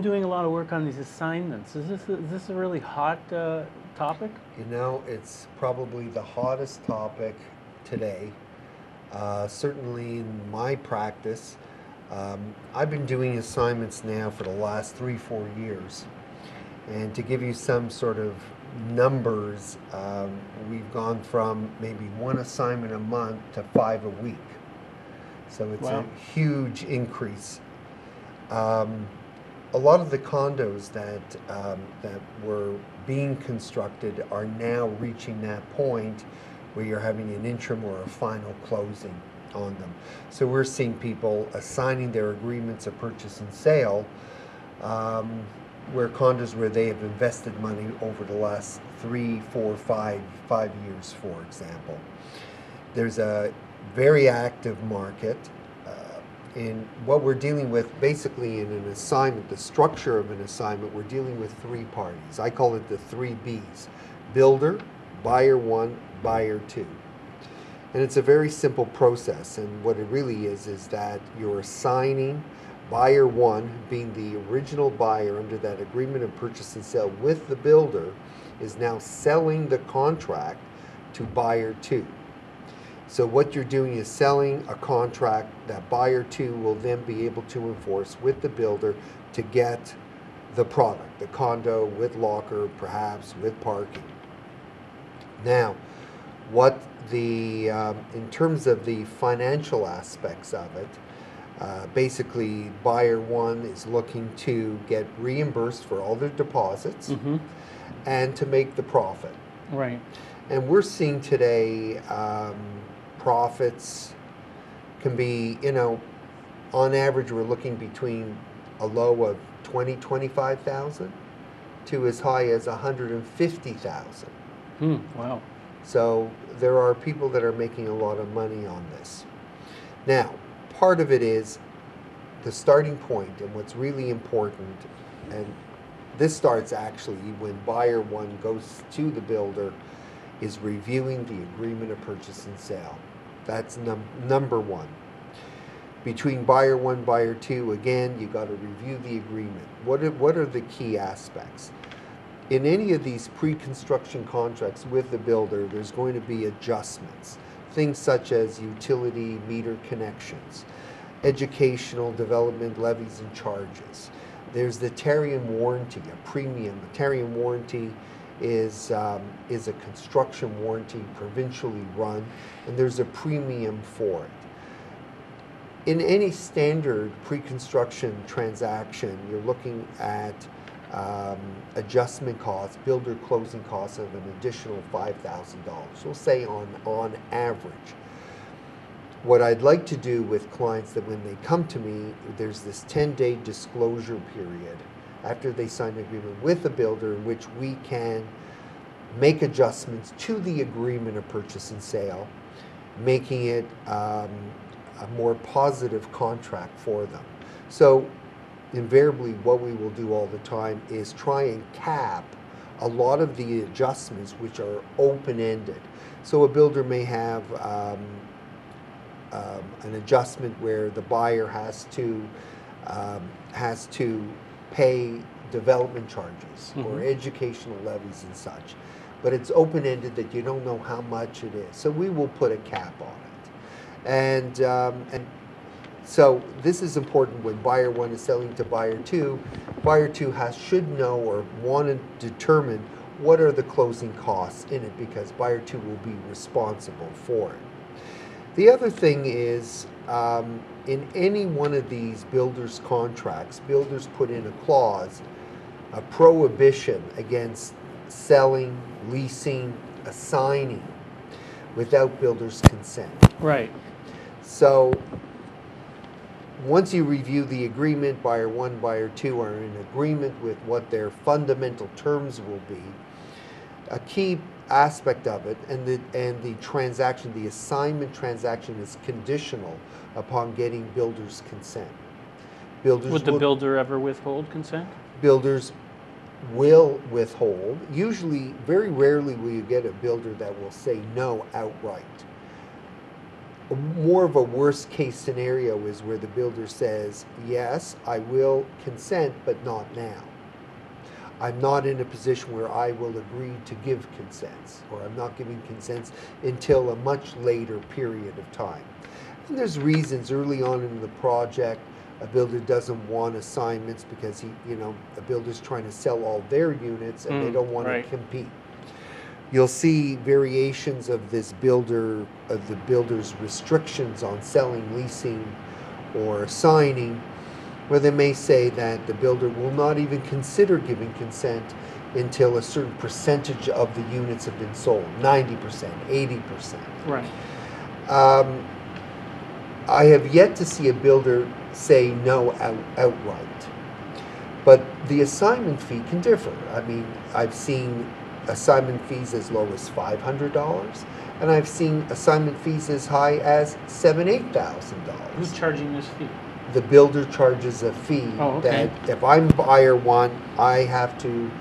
doing a lot of work on these assignments. Is this a really hot topic? You know, it's probably the hottest topic today. Certainly in my practice, I've been doing assignments now for the last 3-4 years. And to give you some sort of numbers, we've gone from maybe one assignment a month to 5 a week. So it's Wow. a huge increase. A lot of the condos that were being constructed are now reaching that point where you're having an interim or a final closing on them. So we're seeing people assigning their agreements of purchase and sale, where condos where they have invested money over the last 3, 4, 5 years, for example. There's a very active market. In what we're dealing with, basically in an assignment, the structure of an assignment, we're dealing with 3 parties. I call it the 3 Bs: builder, buyer 1, buyer 2. And it's a very simple process, and what it really is that you're assigning buyer 1, being the original buyer under that agreement of purchase and sale with the builder, is now selling the contract to buyer 2. So what you're doing is selling a contract that buyer 2 will then be able to enforce with the builder to get the product, the condo with locker, perhaps with parking. Now, what in terms of the financial aspects of it, basically buyer 1 is looking to get reimbursed for all their deposits and to make the profit. Right. And we're seeing today profits can be, on average, we're looking between a low of 25,000 to as high as 150,000. Wow. So there are people that are making a lot of money on this. Now, part of it is the starting point, and what's really important, and this starts actually when buyer 1 goes to the builder, is reviewing the agreement of purchase and sale. That's number 1. Between buyer 1, buyer 2, again, you got to review the agreement. What are the key aspects? In any of these pre-construction contracts with the builder, there's going to be adjustments. Things such as utility meter connections, educational development levies and charges. There's the Tarium warranty, a premium. A Tarium warranty is a construction warranty, provincially run, and there's a premium for it. In any standard pre-construction transaction, you're looking at adjustment costs, builder closing costs of an additional $5,000. We'll say on average. What I'd like to do with clients, that when they come to me, there's this 10-day disclosure period after they sign an agreement with the builder, in which we can make adjustments to the agreement of purchase and sale, making it a more positive contract for them. So invariably what we will do all the time is try and cap a lot of the adjustments which are open-ended. So a builder may have an adjustment where the buyer has to pay development charges or educational levies and such. But it's open-ended that you don't know how much it is. So we will put a cap on it. And so this is important when buyer 1 is selling to buyer 2. Buyer 2 should know or want to determine what are the closing costs in it, because buyer 2 will be responsible for it. The other thing is, in any one of these builders' contracts, builders put in a clause, a prohibition against selling, leasing, assigning without builder's consent. Right. So once you review the agreement, buyer 1, buyer 2 are in agreement with what their fundamental terms will be. A key aspect of it, and the transaction, the assignment transaction, is conditional upon getting builder's consent. Would the builder ever withhold consent? Builders will withhold. Usually, very rarely will you get a builder that will say no outright. more of a worst case scenario is where the builder says, yes, I will consent, but not now. I'm not in a position where I will agree to give consents, or I'm not giving consents until a much later period of time. And there's reasons early on in the project. A builder doesn't want assignments because a builder's trying to sell all their units and they don't want to compete. You'll see variations of the builder's restrictions on selling, leasing, or assigning, where they may say that the builder will not even consider giving consent until a certain percentage of the units have been sold, 90%, 80%. Right. I have yet to see a builder say no outright. But the assignment fee can differ. I mean, I've seen assignment fees as low as $500, and I've seen assignment fees as high as $7,000, $8,000. Who's charging this fee? The builder charges a fee that if I'm buyer one, I have to,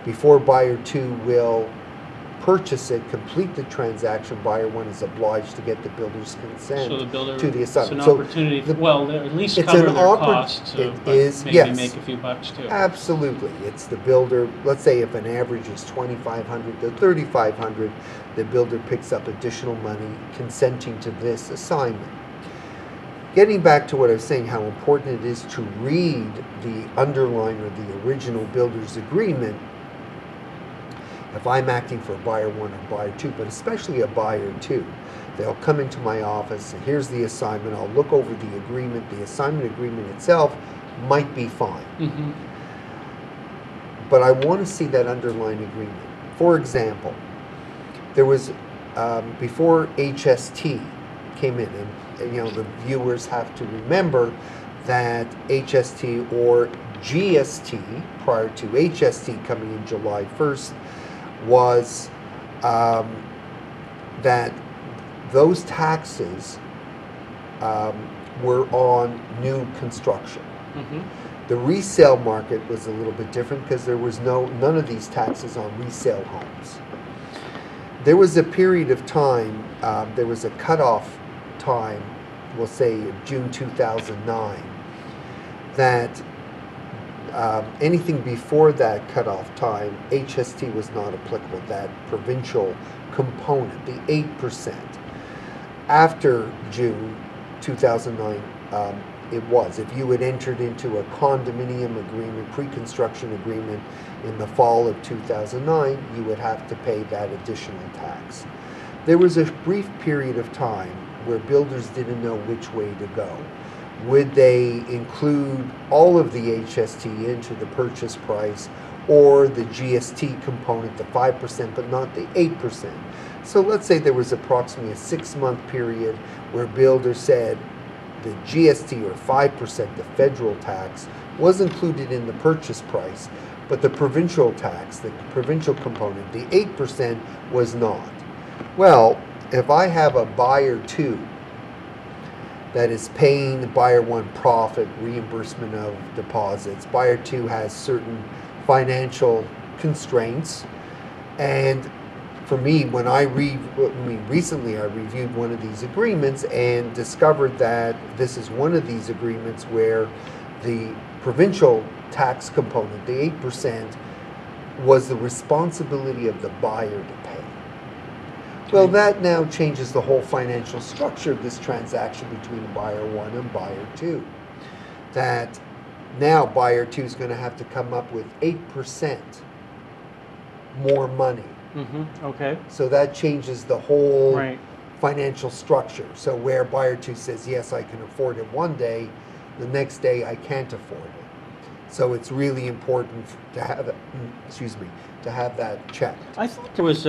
before buyer two will purchase it, complete the transaction, buyer one is obliged to get the builder's consent to the assignment. It's an opportunity, at least cover their costs, maybe make a few bucks too. Absolutely. It's the builder, let's say if an average is $2,500 to $3,500, the builder picks up additional money consenting to this assignment. Getting back to what I was saying, how important it is to read the underlying or the original builder's agreement. If I'm acting for a buyer one or buyer two, but especially a buyer two, they'll come into my office and here's the assignment. I'll look over the agreement. The assignment agreement itself might be fine. Mm-hmm. But I want to see that underlying agreement. For example, there was, before HST came in, and the viewers have to remember that HST or GST, prior to HST coming in July 1st, was that those taxes were on new construction. Mm-hmm. The resale market was a little bit different because there was none of these taxes on resale homes. There was a period of time, there was a cutoff time, we'll say June 2009, that anything before that cutoff time, HST was not applicable, that provincial component, the 8%. After June 2009, it was. If you had entered into a condominium agreement, pre-construction agreement in the fall of 2009, you would have to pay that additional tax. There was a brief period of time where builders didn't know which way to go. Would they include all of the HST into the purchase price, or the GST component, the 5%, but not the 8%? So let's say there was approximately a 6-month period where builders said the GST, or 5%, the federal tax, was included in the purchase price, but the provincial tax, the provincial component, the 8%, was not. Well, if I have a buyer two that is paying the buyer one profit, reimbursement of deposits, buyer two has certain financial constraints, and for me, when recently I reviewed one of these agreements and discovered that this is one of these agreements where the provincial tax component, the 8%, was the responsibility of the buyer to pay. Well, that now changes the whole financial structure of this transaction between buyer one and buyer two. That now buyer two is going to have to come up with 8% more money. Mm-hmm. Okay. So that changes the whole financial structure. So where buyer two says, yes, I can afford it one day, the next day I can't afford it. So it's really important to have, to have that checked. I thought there was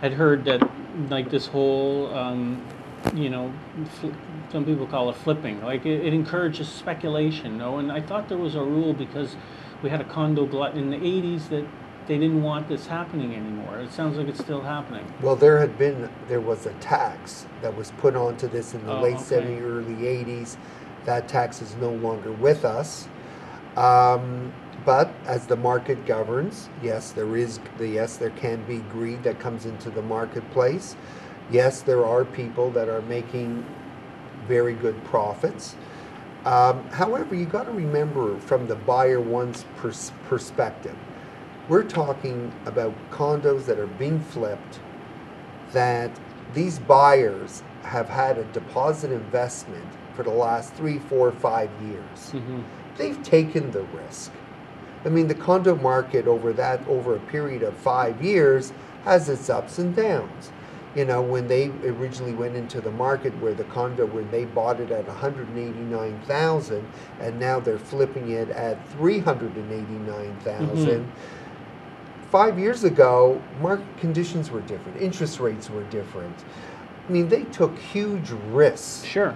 I'd heard that like this whole, some people call it flipping, like it encourages speculation, and I thought there was a rule because we had a condo glut in the 80s that they didn't want this happening anymore. It sounds like it's still happening. Well, there was a tax that was put onto this in the late 70s, early 80s. That tax is no longer with us. But as the market governs, yes, there can be greed that comes into the marketplace. Yes, there are people that are making very good profits. However, you got to remember from the buyer one's perspective, we're talking about condos that are being flipped, that these buyers have had a deposit investment for the last 3, 4, 5 years. They've taken the risk. I mean, the condo market over a period of 5 years has its ups and downs. You know, when they originally went into the market where the condo, when they bought it at 189,000 and now they're flipping it at 389,000. 5 years ago, market conditions were different. Interest rates were different. I mean, they took huge risks. Sure.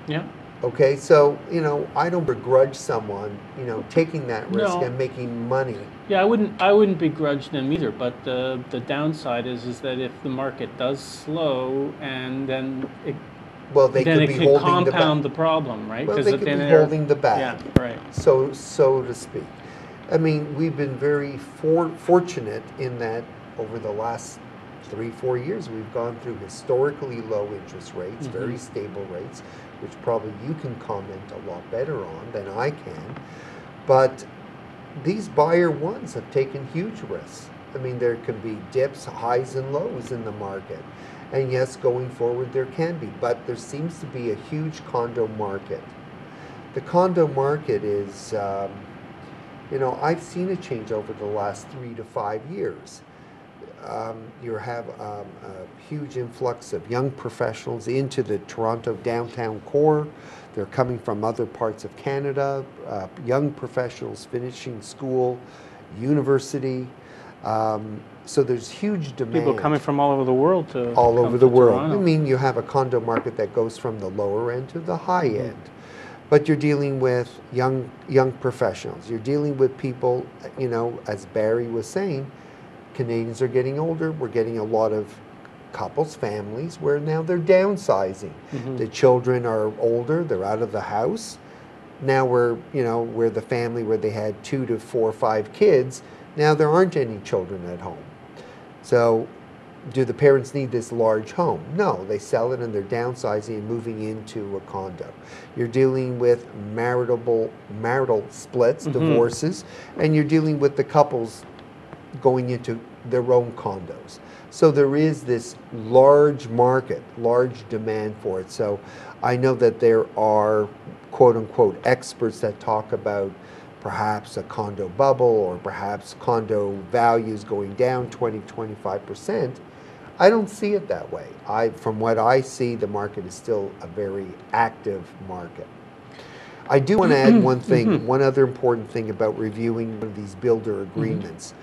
Yeah. Okay, so, you know, I don't begrudge someone, you know, taking that risk No. and making money. Yeah, I wouldn't begrudge them either. But the downside is that if the market does slow, and then it Well, they then could it be could holding the compound bag. the problem, right? Well, 'Cause they at could the be end of their- holding the bag. Yeah, right. So to speak. I mean, we've been very fortunate in that over the last 3, 4 years, we've gone through historically low interest rates, very stable rates, which probably you can comment a lot better on than I can. But these buyer ones have taken huge risks. I mean, there can be dips, highs and lows in the market. And yes, going forward there can be, but there seems to be a huge condo market. The condo market is, you know, I've seen a change over the last 3 to 5 years. You have a huge influx of young professionals into the Toronto downtown core. They're coming from other parts of Canada, young professionals finishing school, university. So there's huge demand. People coming from all over the world to all come over the to world. Toronto. I mean, you have a condo market that goes from the lower end to the high end. But you're dealing with young professionals. You're dealing with people, you know, as Barry was saying, Canadians are getting older. We're getting a lot of couples, families, where now they're downsizing. The children are older. They're out of the house. Now we're the family where they had 2 to 4, 5 kids. Now there aren't any children at home. So do the parents need this large home? No, they sell it and they're downsizing and moving into a condo. You're dealing with marital splits, divorces, and you're dealing with the couples going into their own condos. So there is this large market, large demand for it. So I know that there are quote unquote experts that talk about perhaps a condo bubble or perhaps condo values going down 20-25%. I don't see it that way. From what I see, the market is still a very active market. I do want to add one thing, one other important thing about reviewing one of these builder agreements.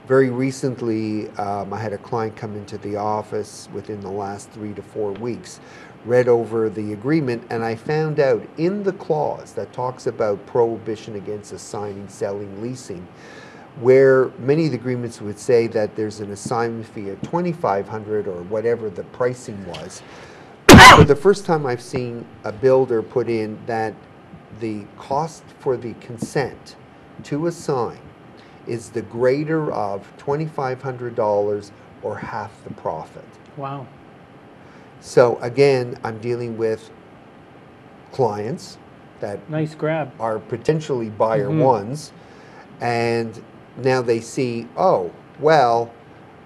Very recently, I had a client come into the office within the last 3 to 4 weeks, read over the agreement, and I found out in the clause that talks about prohibition against assigning, selling, leasing, where many of the agreements would say that there's an assignment fee of $2,500 or whatever the pricing was. For the first time I've seen a builder put in that the cost for the consent to assign is the greater of $2,500 or half the profit. Wow. So again, I'm dealing with clients that Nice grab. are potentially buyer ones, and now they see, oh, well,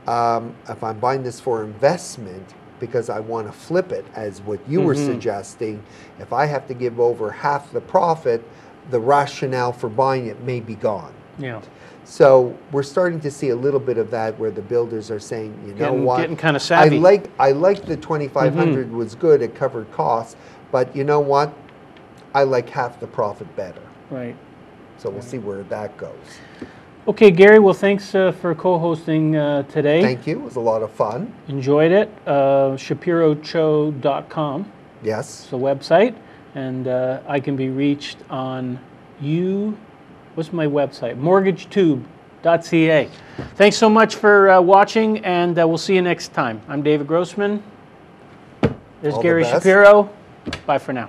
if I'm buying this for investment because I want to flip it, as what you were suggesting, if I have to give over half the profit, the rationale for buying it may be gone. Yeah. So we're starting to see a little bit of that where the builders are saying, you know what, Getting kind of savvy. I like the 2,500 was good, it covered costs, but you know what, I like half the profit better. Right. So we'll see where that goes. Okay, Gary, well, thanks for co-hosting today. Thank you, it was a lot of fun. Enjoyed it. ShapiroCho.com Yes. is the website, and I can be reached on what's my website? mortgagetube.ca. Thanks so much for watching, and we'll see you next time. I'm David Grossman. There's All the Garry best. Shapiro. Bye for now.